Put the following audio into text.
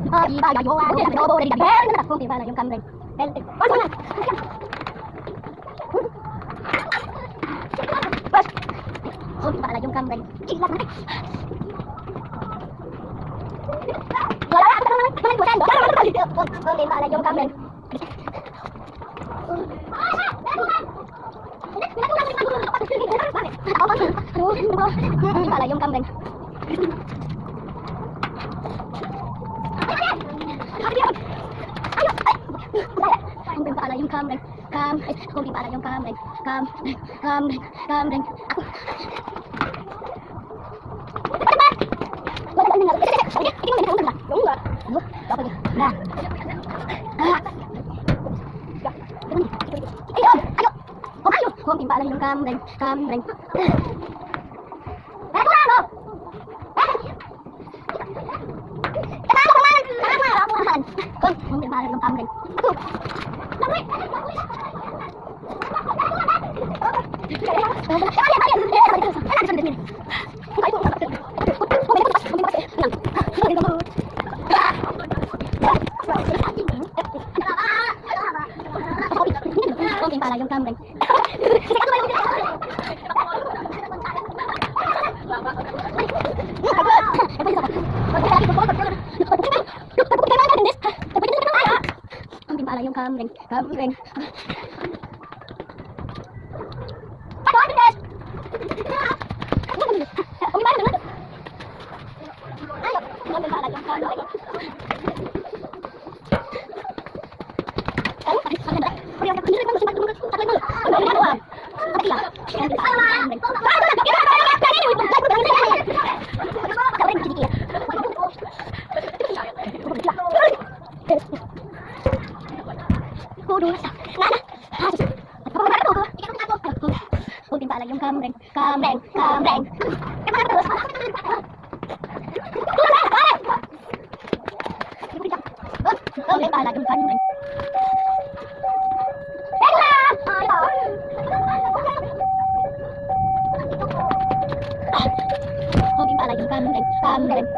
Ibaya yo, bobo de gabel, kung ibala yung kamreng. Bas na. Bas. Kung ibala yung kamreng. Ilat na. Wala ka naman, balik mo sendo. Kung ibala yung kamreng. Ibala yung kamreng. Kung pala yung kamreng, kung pala yung kamreng, kamreng, ako. Wala na nga. Sige, tingnan mo na. Yung ba? Ano? Dapat na. Ayo, ayo. Ayo, kung pala yung kamreng, kamreng. Kung pala yung kamreng. Kung pala yung kamreng. Kung pala yung kamreng, kamreng. Kung pala yung kamreng, kamreng, kamreng. Kung pala yung kamreng. Kung pala yung kamreng, kamreng.